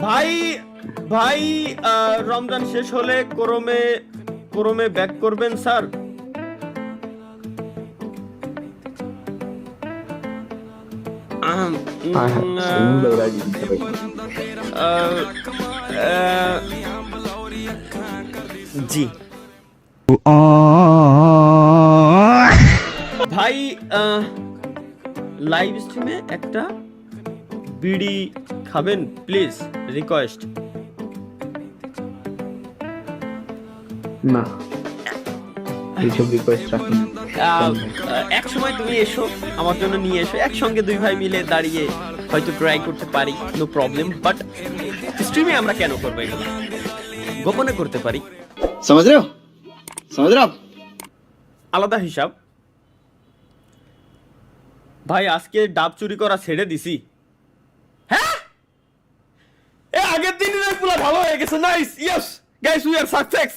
ভাই ভাই রমজান শেষ হলে কোরমে ব্যাক করবেন স্যার। জি ভাই লাইভ স্ট্রিমে একটা বিড়ি খাবেন প্লিজ, রিকোয়েস্ট। না এইসব রিকোয়েস্ট রাখুন। এক সময় তুমি এসো, আমার জন্য নিয়ে এসো, একসঙ্গে দুই ভাই মিলে দাঁড়িয়ে হয়তো ট্রাই করতে পারি, নো প্রবলেম। বাট স্ট্রিমে আমরা কেন করবো এগুলো? গোপনে করতে পারি, समझ रहे हो आप? আলাদা হিসাব। ভাই আজকে ডাব চুরি করা ছেড়ে দিছি। হ্যাঁ, এ আগের দিনের পুরো ভালো হয়ে গেছে। Nice, yes guys, we are success.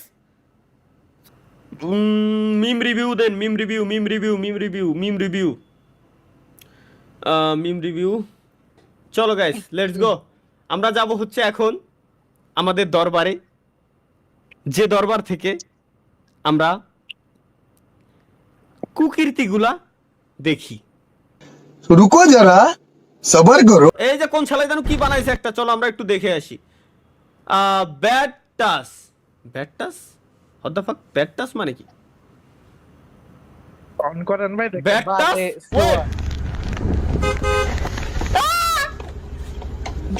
Mim review দেন, মিম রিভিউ। চলো গাইস, লেটস গো। আমরা যাব হচ্ছে এখন আমাদের দরবারে, যে দরবার থেকে আমরা কুকীর্তিগুলা দেখি। रुको जरा सबर करो। এই যে কোন শালা জানো কি বানাইছে একটা, চলো আমরা একটু দেখে আসি। ব্যাড টাস হোয়াট দ্য ফাক, ব্যাড টাস মানে কি? অন করেন ভাই, দেখেন। ব্যাড টাস,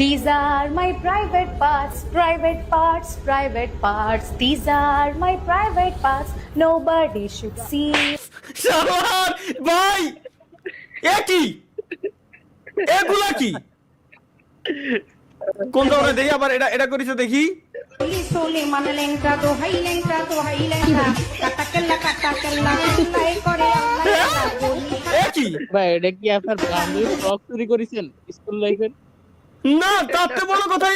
These are my private parts. These are my private parts. Nobody should see. শালার ভাই, এ কি এগুলা কি? কোন ধরনের দেখি আবার এটা করেছে দেখি। Soli mane lengta to hai lengta. Kata kella kullai kore Allah. এ কি ভাই এটা কি আপনার বান্ধবী ব্লগ চুরি করেছেন স্কুল লাইফের? না, তাতে বড় কথা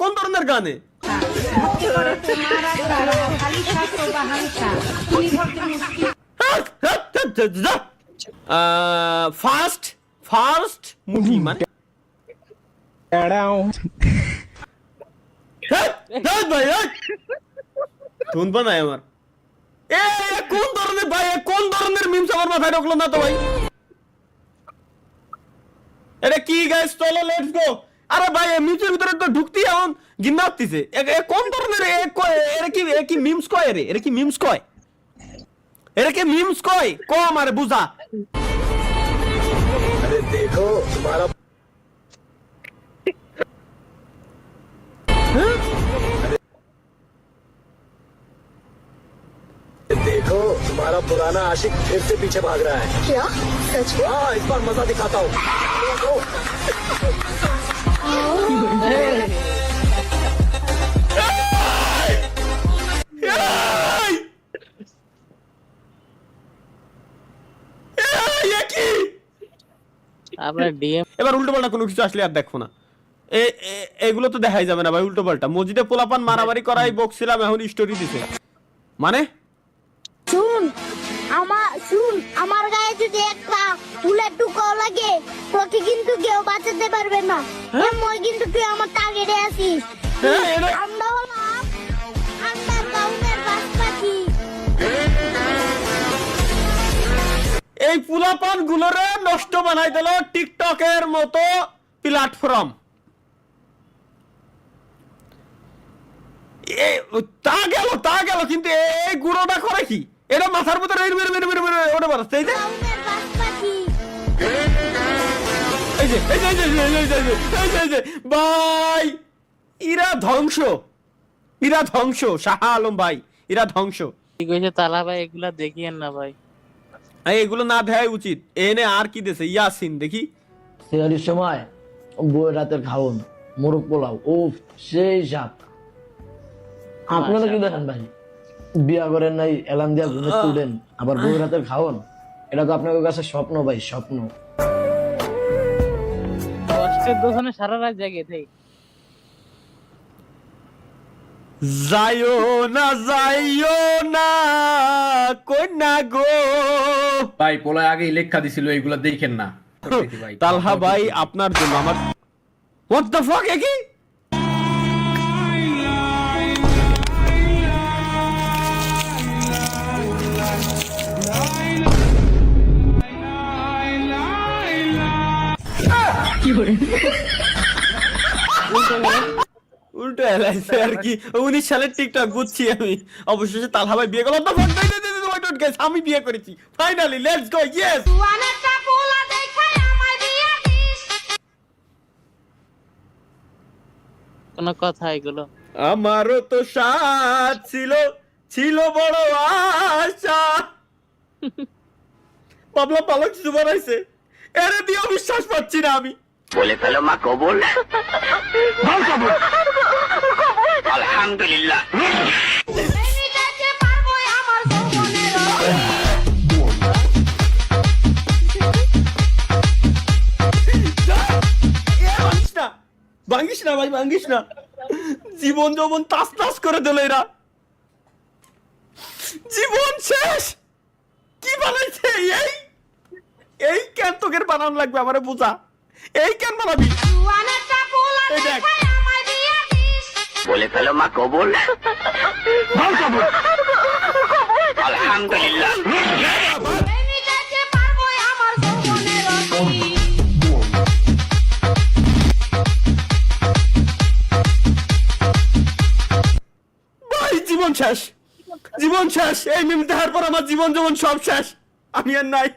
কোন ধরনের গানে? Bhakti kore tomar agar khali shastro bahansa. Tuni bhakti muski. First movie মানে ভাই শুনবা নাই আমার? এ কোন ধরনের ভাই, কোন ধরনের মিমস আমার মাথায় ঢুকলো না তো ভাই। এটা কি গাইস, চলো লেটস গো। আরে ভাই মিমসের ভিতরে তো ঢুকতেই এখন গিন্না হচ্ছে। কোন ধরনের এরা কি মিমস কয়? এরা কি মিমস কয়? কম আরে বুঝা। देखो तुम्हारा पुराना आशिक फिर से पीछे भाग रहा है। क्या? सच में? हाँ, इस बार मजा दिखाता हूँ। আপনার ডিএম এবার উল্টো পাল্টা কোনো কিছু আসলে আর দেখো না। এগুলো তো দেখাই যাবে না ভাই, উল্টো পাল্টা। মসজিদে পোলাপান মারামারি করাই বকছিলাম, এখন স্টোরি দিছে মানে। শুন আমার গায়ে যদি একটা ফুলের টুকাও লাগে তোকে কিন্তু কেউ বাঁচাতে পারবে না। মই কিন্তু তুই আমার টার্গেটে আছিস। আমরা হলাম আন্ডার গ্রাউন্ডের বাসপাখি। এই পোলাপান গুলোরে নষ্ট বানাই দিল টিকটকের মতো প্ল্যাটফর্ম। তা গেল কিন্তু এই গুঁড়োটা করে কি? এটা মাথার ভিতরে ওটা বাড়াচ্ছে। এই যে ভাই, ইরা ধ্বংস শাহ আলম ভাই, ইরা ধ্বংস। কি কইছে তালা ভাই, এগুলা দেখিয়েন না ভাই। এগুলো না দেখাই উচিত। এনে আর কি দেশে ইয়াসিন দেখি। সেহরির সময় বই রাতের খাওন মোরগ পোলাও, ও সেই স্বাদ। আপনারা কি দেখেন ভাই, বিয়া করেন নাই, এলান দিয়া ঘুমে তুলেন, আবার বই রাতের খাওন। এটা তো আপনাদের কাছে স্বপ্ন ভাই, স্বপ্ন। কষ্টের দোষণে সারা রাত জেগে থাকি। যাইও না কন্যা গো। ভাই পোলায় আগেই লেখা দিছিল, এইগুলা দেখেন না। তালহা ভাই আপনার জন্য আমার হোয়াট দ্য ফাক, কি উল্টো এলাইছে আর কি 19 সালের টিকটক বুঝছি আমি অবশেষে তালহা ভাই বিয়ে করলাম আমি বিয়ে করেছি ফাইনালি লেটস গো ইয়েস জুয়ানেরটা পোলা দেখাই আমার বিয়া দিস। কোন কথা এগুলো? আমারও তো সাথ ছিল বড় আশা পাবলা পালক কিছু বানাইছে এরে দিয়েও বিশ্বাস পাচ্ছি না আমি বলে ফেলো মা কবুল আলহামদুলিল্লাহ প্রেমিকাকে পারবো আমার যৌবনের ভাঙ্গিস না ভাই ভাঙ্গিস না জীবন যৌবন তাস তাস করে দিল এরা জীবন শেষ কি বানাইছে এই কেন তোকের বানানো লাগবে আমারে বোঝা এই কেন বানাবি জুয়ানেরটা পোলা এই দেখ। দেখাই আমার বিয়া দিস। বলে ফেলো মা কবুল আলহামদুলিল্লাহ প্রেমিকাকে পারবো আমার যৌবনের ভাই জীবন শেষ এই মিম দেখার পর আমার জীবন সব শেষ আমি আর নাই